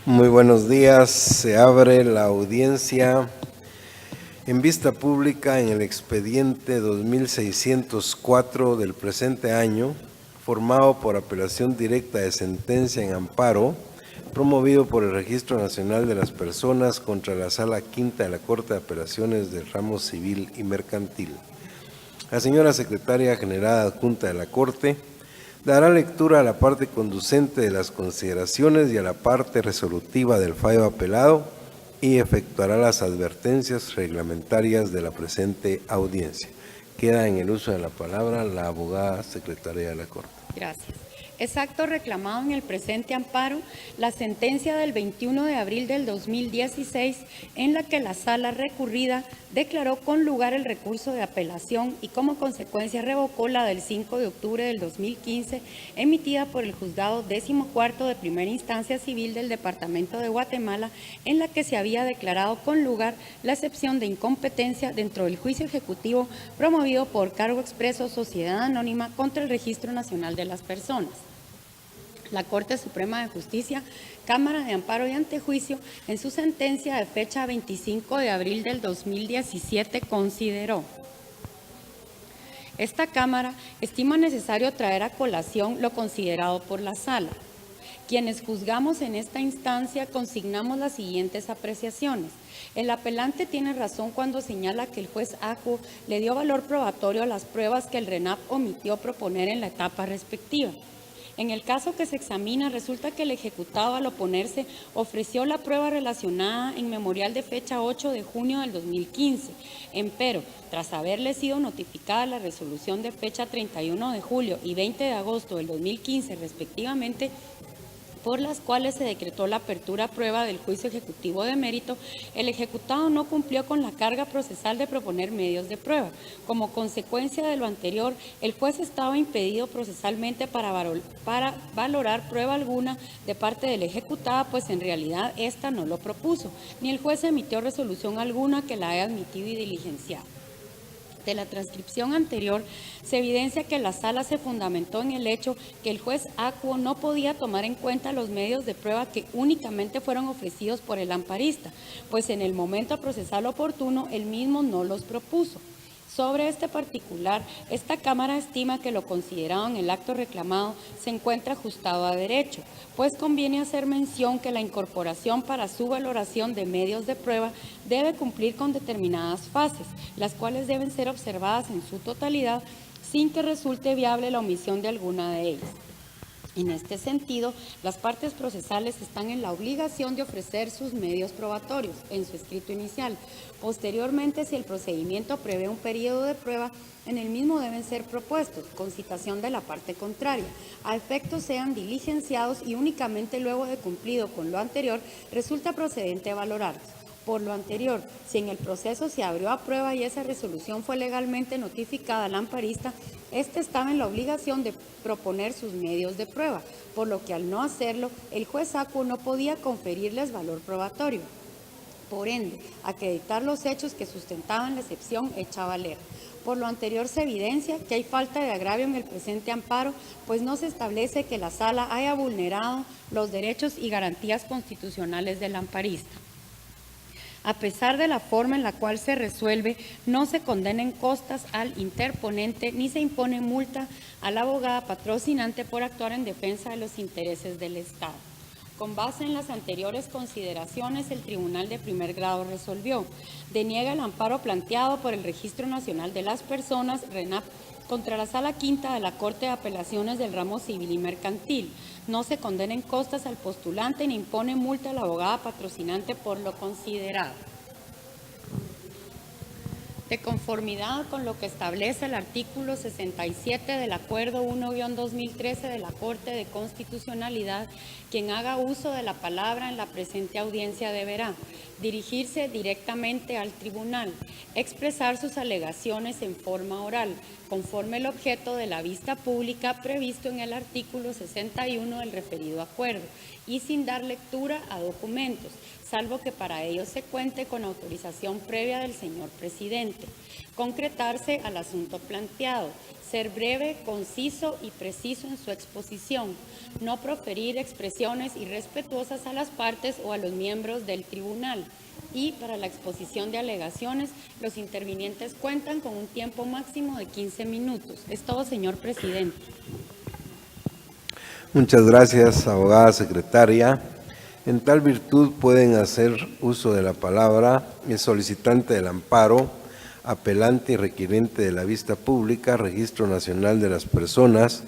Muy buenos días. Se abre la audiencia en vista pública en el expediente 2604 del presente año, formado por apelación directa de sentencia en amparo, promovido por el Registro Nacional de las Personas contra la Sala Quinta de la Corte de Apelaciones del Ramo Civil y Mercantil. La señora Secretaria General Adjunta de la Corte dará lectura a la parte conducente de las consideraciones y a la parte resolutiva del fallo apelado y efectuará las advertencias reglamentarias de la presente audiencia. Queda en el uso de la palabra la abogada secretaria de la Corte. Gracias. Es acto reclamado en el presente amparo la sentencia del 21 de abril del 2016 en la que la sala recurrida declaró con lugar el recurso de apelación y como consecuencia revocó la del 5 de octubre del 2015 emitida por el Juzgado 14º de Primera Instancia Civil del Departamento de Guatemala, en la que se había declarado con lugar la excepción de incompetencia dentro del juicio ejecutivo promovido por cargo expreso Sociedad Anónima contra el Registro Nacional de las Personas. La Corte Suprema de Justicia, Cámara de Amparo y Antejuicio, en su sentencia de fecha 25 de abril del 2017, consideró: esta Cámara estima necesario traer a colación lo considerado por la Sala. Quienes juzgamos en esta instancia consignamos las siguientes apreciaciones. El apelante tiene razón cuando señala que el juez Acuo le dio valor probatorio a las pruebas que el RENAP omitió proponer en la etapa respectiva. En el caso que se examina, resulta que el ejecutado al oponerse ofreció la prueba relacionada en memorial de fecha 8 de junio del 2015. Empero, tras haberle sido notificada la resolución de fecha 31 de julio y 20 de agosto del 2015 respectivamente, por las cuales se decretó la apertura a prueba del juicio ejecutivo de mérito, el ejecutado no cumplió con la carga procesal de proponer medios de prueba. Como consecuencia de lo anterior, el juez estaba impedido procesalmente para valorar prueba alguna de parte del ejecutado, pues en realidad ésta no lo propuso, ni el juez emitió resolución alguna que la haya admitido y diligenciado. De la transcripción anterior, se evidencia que la sala se fundamentó en el hecho que el juez Acuo no podía tomar en cuenta los medios de prueba que únicamente fueron ofrecidos por el amparista, pues en el momento procesal oportuno, él mismo no los propuso. Sobre este particular, esta Cámara estima que lo considerado en el acto reclamado se encuentra ajustado a derecho, pues conviene hacer mención que la incorporación para su valoración de medios de prueba debe cumplir con determinadas fases, las cuales deben ser observadas en su totalidad sin que resulte viable la omisión de alguna de ellas. En este sentido, las partes procesales están en la obligación de ofrecer sus medios probatorios en su escrito inicial. Posteriormente, si el procedimiento prevé un periodo de prueba, en el mismo deben ser propuestos, con citación de la parte contraria, a efectos sean diligenciados y únicamente luego de cumplido con lo anterior, resulta procedente valorarlos. Por lo anterior, si en el proceso se abrió a prueba y esa resolución fue legalmente notificada al amparista, éste estaba en la obligación de proponer sus medios de prueba, por lo que al no hacerlo, el juez Acuo no podía conferirles valor probatorio. Por ende, acreditar los hechos que sustentaban la excepción hecha a valer. Por lo anterior se evidencia que hay falta de agravio en el presente amparo, pues no se establece que la sala haya vulnerado los derechos y garantías constitucionales del amparista. A pesar de la forma en la cual se resuelve, no se condenan costas al interponente ni se impone multa a la abogada patrocinante por actuar en defensa de los intereses del Estado. Con base en las anteriores consideraciones, el Tribunal de Primer Grado resolvió: deniega el amparo planteado por el Registro Nacional de las Personas, RENAP, contra la Sala Quinta de la Corte de Apelaciones del Ramo Civil y Mercantil. No se condenen costas al postulante ni impone multa a la abogada patrocinante por lo considerado. De conformidad con lo que establece el artículo 67 del Acuerdo 1-2013 de la Corte de Constitucionalidad, quien haga uso de la palabra en la presente audiencia deberá dirigirse directamente al tribunal, expresar sus alegaciones en forma oral, conforme el objeto de la vista pública previsto en el artículo 61 del referido acuerdo, y sin dar lectura a documentos, salvo que para ello se cuente con autorización previa del señor presidente. Concretarse al asunto planteado, ser breve, conciso y preciso en su exposición, no proferir expresiones irrespetuosas a las partes o a los miembros del tribunal. Y para la exposición de alegaciones, los intervinientes cuentan con un tiempo máximo de 15 minutos. Es todo, señor presidente. Muchas gracias, abogada secretaria. En tal virtud pueden hacer uso de la palabra el solicitante del amparo, apelante y requirente de la vista pública, Registro Nacional de las Personas,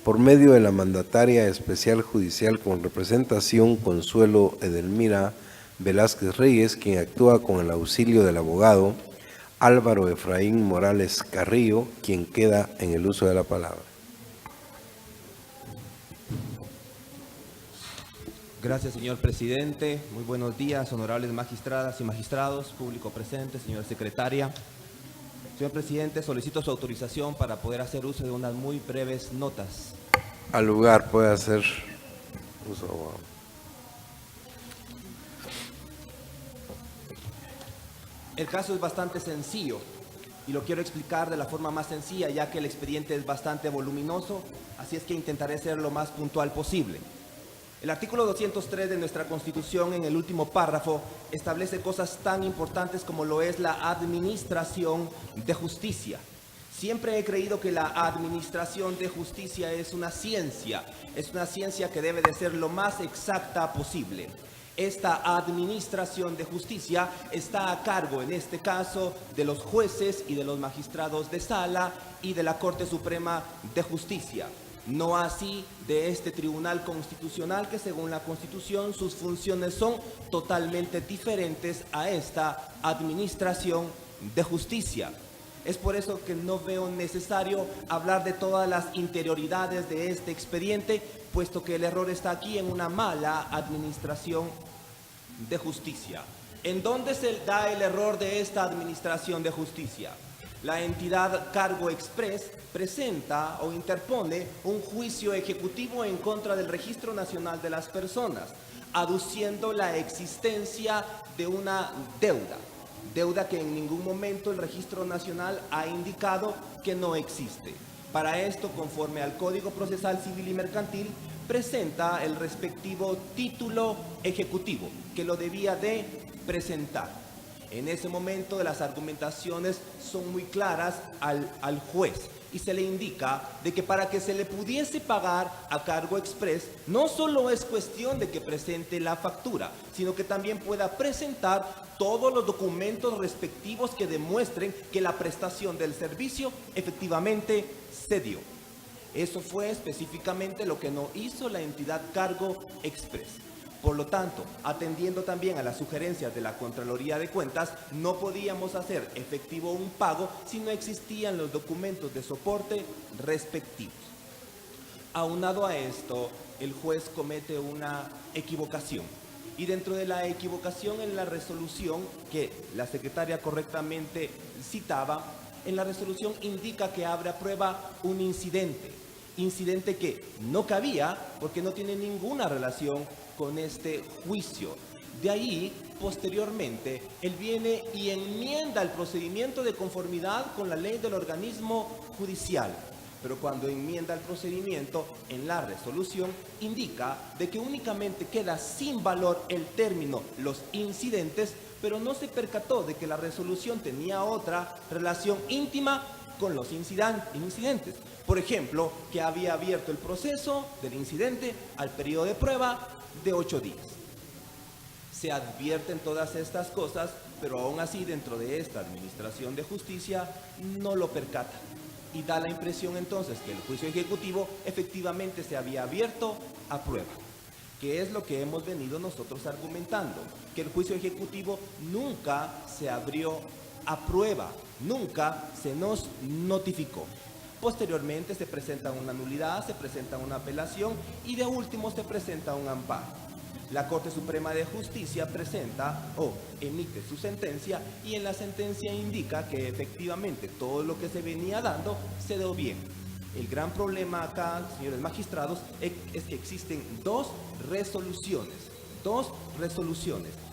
por medio de la mandataria especial judicial con representación Consuelo Edelmira Velázquez Reyes, quien actúa con el auxilio del abogado Álvaro Efraín Morales Carrillo, quien queda en el uso de la palabra. Gracias, señor presidente. Muy buenos días, honorables magistradas y magistrados, público presente, señora secretaria. Señor presidente, solicito su autorización para poder hacer uso de unas muy breves notas. Al lugar puede hacer uso, abogado. El caso es bastante sencillo y lo quiero explicar de la forma más sencilla, ya que el expediente es bastante voluminoso, así es que intentaré ser lo más puntual posible. El artículo 203 de nuestra Constitución, en el último párrafo, establece cosas tan importantes como lo es la administración de justicia. Siempre he creído que la administración de justicia es una ciencia que debe de ser lo más exacta posible. Esta administración de justicia está a cargo, en este caso, de los jueces y de los magistrados de sala y de la Corte Suprema de Justicia. No así de este Tribunal Constitucional, que según la Constitución sus funciones son totalmente diferentes a esta administración de justicia. Es por eso que no veo necesario hablar de todas las interioridades de este expediente, puesto que el error está aquí en una mala administración de justicia. ¿En dónde se da el error de esta administración de justicia? La entidad Cargo Express presenta o interpone un juicio ejecutivo en contra del Registro Nacional de las Personas, aduciendo la existencia de una deuda que en ningún momento el Registro Nacional ha indicado que no existe. Para esto, conforme al Código Procesal Civil y Mercantil, presenta el respectivo título ejecutivo, que lo debía de presentar. En ese momento las argumentaciones son muy claras al juez y se le indica de que para que se le pudiese pagar a Cargo Express no solo es cuestión de que presente la factura, sino que también pueda presentar todos los documentos respectivos que demuestren que la prestación del servicio efectivamente se dio. Eso fue específicamente lo que no hizo la entidad Cargo Express. Por lo tanto, atendiendo también a las sugerencias de la Contraloría de Cuentas, no podíamos hacer efectivo un pago si no existían los documentos de soporte respectivos. Aunado a esto, el juez comete una equivocación. Y dentro de la equivocación en la resolución, que la secretaria correctamente citaba, en la resolución indica que abre a prueba un incidente que no cabía porque no tiene ninguna relación con este juicio. De ahí, posteriormente, él viene y enmienda el procedimiento de conformidad con la ley del organismo judicial. Pero cuando enmienda el procedimiento, en la resolución indica de que únicamente queda sin valor el término los incidentes, pero no se percató de que la resolución tenía otra relación íntima con los incidentes. Por ejemplo, que había abierto el proceso del incidente al periodo de prueba de 8 días. Se advierten todas estas cosas, pero aún así dentro de esta administración de justicia no lo percata. Y da la impresión entonces que el juicio ejecutivo efectivamente se había abierto a prueba. Que es lo que hemos venido nosotros argumentando, que el juicio ejecutivo nunca se abrió a prueba, nunca se nos notificó. Posteriormente se presenta una nulidad, se presenta una apelación y de último se presenta un amparo. La Corte Suprema de Justicia presenta o emite su sentencia y en la sentencia indica que efectivamente todo lo que se venía dando se dio bien. El gran problema acá, señores magistrados, es que existen dos resoluciones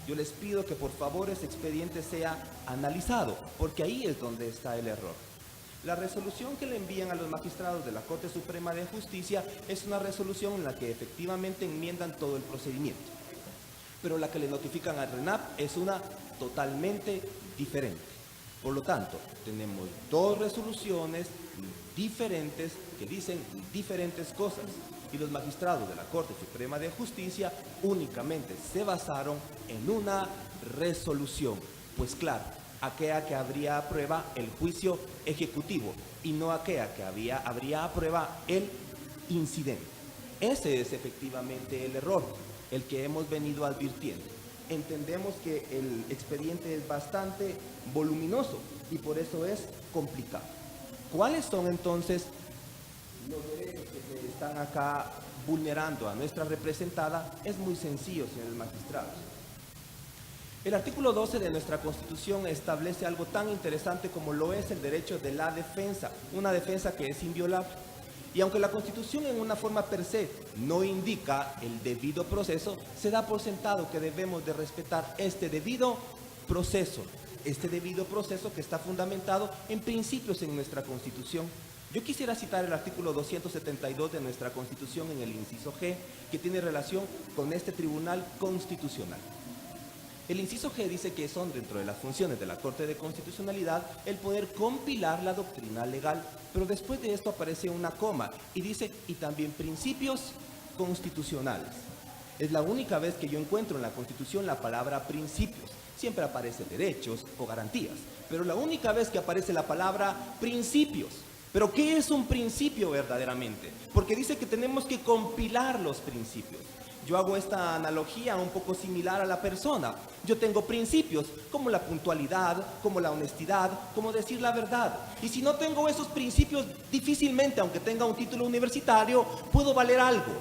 Yo les pido que por favor ese expediente sea analizado, porque ahí es donde está el error. La resolución que le envían a los magistrados de la Corte Suprema de Justicia es una resolución en la que efectivamente enmiendan todo el procedimiento. Pero la que le notifican al RENAP es una totalmente diferente. Por lo tanto, tenemos dos resoluciones diferentes que dicen diferentes cosas. Y los magistrados de la Corte Suprema de Justicia únicamente se basaron en una resolución. Pues claro, aquella que habría a prueba el juicio ejecutivo y no aquella que habría a prueba el incidente. Ese es efectivamente el error, el que hemos venido advirtiendo. Entendemos que el expediente es bastante voluminoso y por eso es complicado. ¿Cuáles son entonces los derechos que se están acá vulnerando a nuestra representada? Es muy sencillo, señores magistrados. El artículo 12 de nuestra Constitución establece algo tan interesante como lo es el derecho de la defensa, una defensa que es inviolable. Y aunque la Constitución en una forma per se no indica el debido proceso, se da por sentado que debemos de respetar este debido proceso que está fundamentado en principios en nuestra Constitución. Yo quisiera citar el artículo 272 de nuestra Constitución en el inciso G, que tiene relación con este Tribunal Constitucional. El inciso G dice que son dentro de las funciones de la Corte de Constitucionalidad el poder compilar la doctrina legal, pero después de esto aparece una coma y dice, y también principios constitucionales. Es la única vez que yo encuentro en la Constitución la palabra principios. Siempre aparece derechos o garantías, pero la única vez que aparece la palabra principios. ¿Pero qué es un principio verdaderamente? Porque dice que tenemos que compilar los principios. Yo hago esta analogía un poco similar a la persona. Yo tengo principios como la puntualidad, como la honestidad, como decir la verdad. Y si no tengo esos principios, difícilmente, aunque tenga un título universitario, puedo valer algo.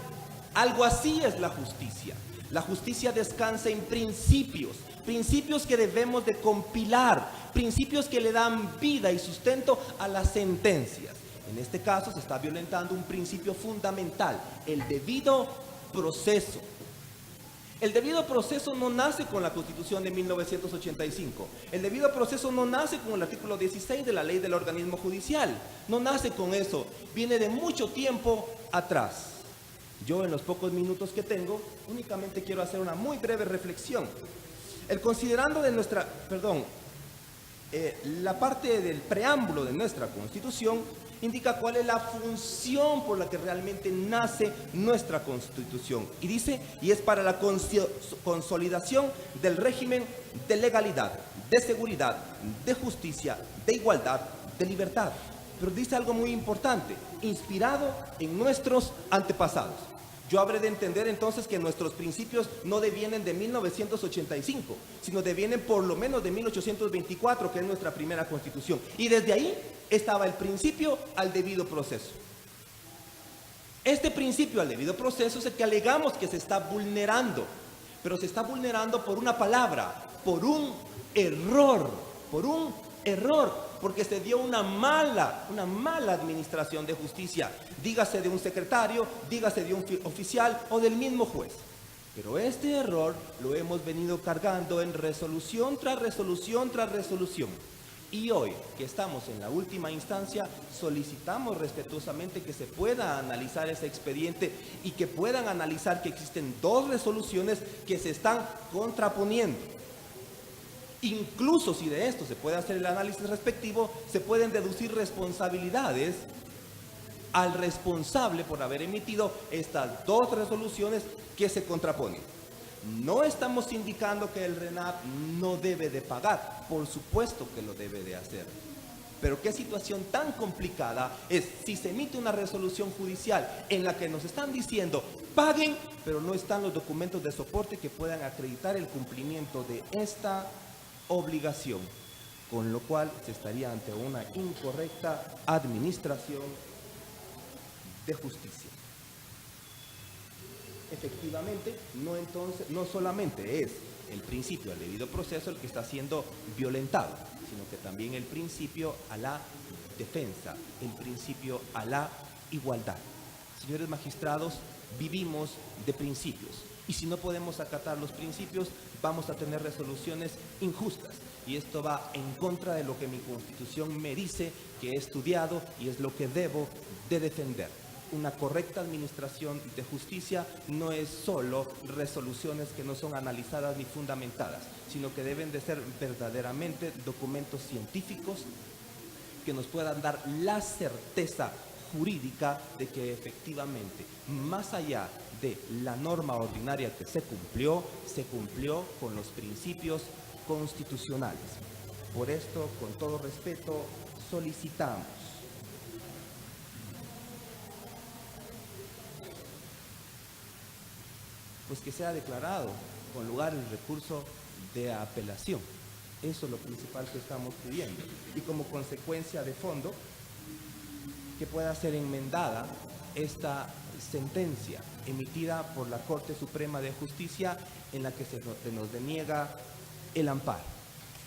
Algo así es la justicia. La justicia descansa en principios, principios que debemos de compilar, principios que le dan vida y sustento a las sentencias. En este caso se está violentando un principio fundamental, el debido proceso. El debido proceso no nace con la Constitución de 1985. El debido proceso no nace con el artículo 16 de la Ley del Organismo Judicial. No nace con eso. Viene de mucho tiempo atrás. Yo en los pocos minutos que tengo, únicamente quiero hacer una muy breve reflexión. El considerando de nuestra, la parte del preámbulo de nuestra Constitución indica cuál es la función por la que realmente nace nuestra Constitución. Y dice, y es para la consolidación del régimen de legalidad, de seguridad, de justicia, de igualdad, de libertad. Pero dice algo muy importante, inspirado en nuestros antepasados. Yo habré de entender entonces que nuestros principios no devienen de 1985, sino devienen por lo menos de 1824, que es nuestra primera Constitución. Y desde ahí estaba el principio al debido proceso. Este principio al debido proceso es el que alegamos que se está vulnerando, pero se está vulnerando por una palabra, por un error, porque se dio una mala administración de justicia, dígase de un secretario, dígase de un oficial o del mismo juez. Pero este error lo hemos venido cargando en resolución tras resolución tras resolución. Y hoy, que estamos en la última instancia, solicitamos respetuosamente que se pueda analizar ese expediente y que puedan analizar que existen dos resoluciones que se están contraponiendo. Incluso si de esto se puede hacer el análisis respectivo, se pueden deducir responsabilidades al responsable por haber emitido estas dos resoluciones que se contraponen. No estamos indicando que el RENAP no debe de pagar, por supuesto que lo debe de hacer. Pero qué situación tan complicada es si se emite una resolución judicial en la que nos están diciendo paguen, pero no están los documentos de soporte que puedan acreditar el cumplimiento de esta obligación, con lo cual se estaría ante una incorrecta administración de justicia. Efectivamente, no solamente es el principio al debido proceso el que está siendo violentado, sino que también el principio a la defensa, el principio a la igualdad. Señores magistrados, vivimos de principios. Y si no podemos acatar los principios, vamos a tener resoluciones injustas. Y esto va en contra de lo que mi Constitución me dice que he estudiado y es lo que debo de defender. Una correcta administración de justicia no es solo resoluciones que no son analizadas ni fundamentadas, sino que deben de ser verdaderamente documentos científicos que nos puedan dar la certeza jurídica de que efectivamente, más allá de la norma ordinaria que se cumplió con los principios constitucionales. Por esto, con todo respeto, solicitamos pues que sea declarado con lugar el recurso de apelación. Eso es lo principal que estamos pidiendo. Y como consecuencia de fondo, que pueda ser enmendada esta sentencia emitida por la Corte Suprema de Justicia en la que se nos deniega el amparo.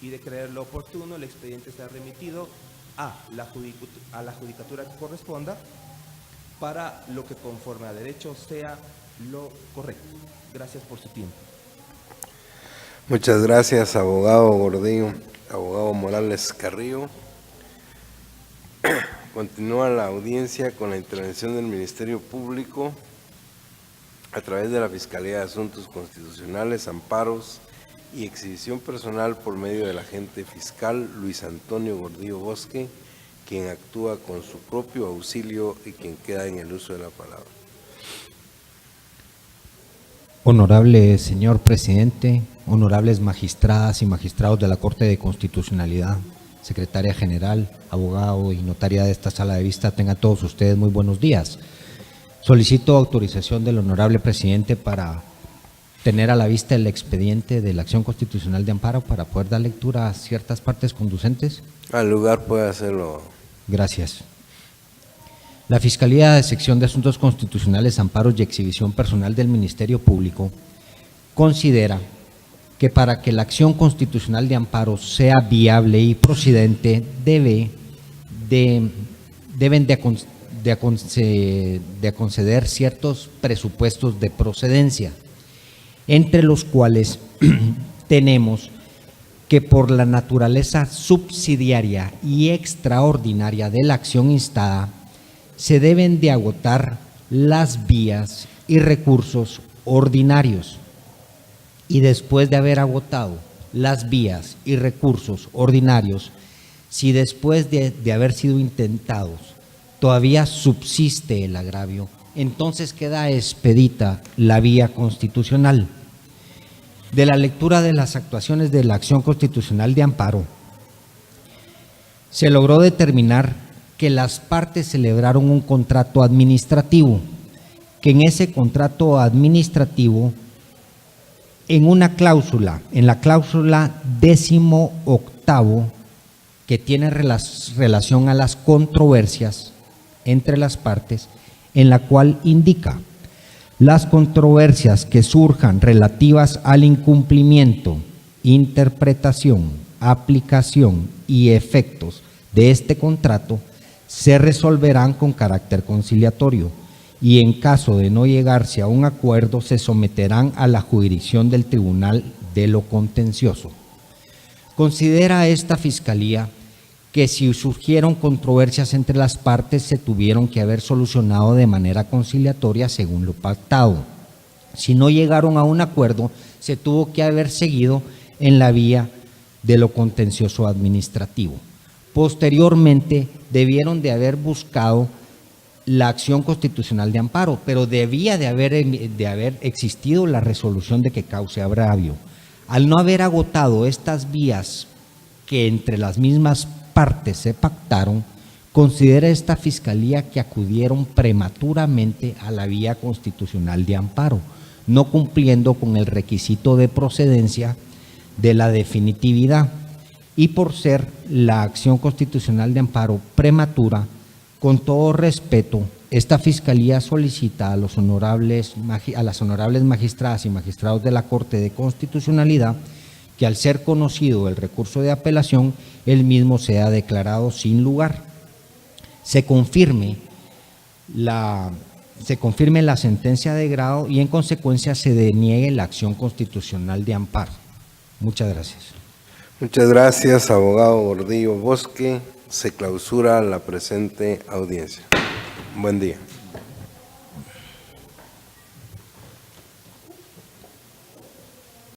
Y de creerlo oportuno, el expediente sea remitido a la judicatura que corresponda para lo que conforme a derecho sea lo correcto. Gracias por su tiempo. Muchas gracias, abogado Gordillo, abogado Morales Carrillo. Continúa la audiencia con la intervención del Ministerio Público a través de la Fiscalía de Asuntos Constitucionales, Amparos y Exhibición Personal por medio del agente fiscal Luis Antonio Gordillo Bosque, quien actúa con su propio auxilio y quien queda en el uso de la palabra. Honorable señor presidente, honorables magistradas y magistrados de la Corte de Constitucionalidad, secretaria general, abogado y notaria de esta sala de vista, tengan todos ustedes muy buenos días. Solicito autorización del honorable presidente para tener a la vista el expediente de la acción constitucional de amparo para poder dar lectura a ciertas partes conducentes. Al lugar puede hacerlo. Gracias. La Fiscalía de Sección de Asuntos Constitucionales, Amparos y Exhibición Personal del Ministerio Público considera que para que la acción constitucional de amparo sea viable y procedente deben de conceder ciertos presupuestos de procedencia, entre los cuales tenemos que por la naturaleza subsidiaria y extraordinaria de la acción instada, se deben de agotar las vías y recursos ordinarios. Y después de haber agotado las vías y recursos ordinarios, si después de haber sido intentados todavía subsiste el agravio, entonces queda expedita la vía constitucional. De la lectura de las actuaciones de la acción constitucional de amparo, se logró determinar que las partes celebraron un contrato administrativo, que en ese contrato administrativo, en la cláusula 18ª, que tiene relación a las controversias entre las partes, en la cual indica: las controversias que surjan relativas al incumplimiento, interpretación, aplicación y efectos de este contrato se resolverán con carácter conciliatorio y en caso de no llegarse a un acuerdo se someterán a la jurisdicción del Tribunal de lo Contencioso. Considera esta Fiscalía que si surgieron controversias entre las partes se tuvieron que haber solucionado de manera conciliatoria según lo pactado. Si no llegaron a un acuerdo, se tuvo que haber seguido en la vía de lo contencioso administrativo. Posteriormente, debieron de haber buscado la acción constitucional de amparo, pero debía de haber existido la resolución de que cause agravio. Al no haber agotado estas vías que entre las mismas partes se pactaron, considera esta Fiscalía que acudieron prematuramente a la vía constitucional de amparo, no cumpliendo con el requisito de procedencia de la definitividad. Y por ser la acción constitucional de amparo prematura, con todo respeto, esta Fiscalía solicita a las honorables magistradas y magistrados de la Corte de Constitucionalidad que al ser conocido el recurso de apelación, el mismo sea declarado sin lugar. Se confirme la se confirme la sentencia de grado y en consecuencia se deniegue la acción constitucional de amparo. Muchas gracias. Muchas gracias, abogado Gordillo Bosque. Se clausura la presente audiencia. Buen día.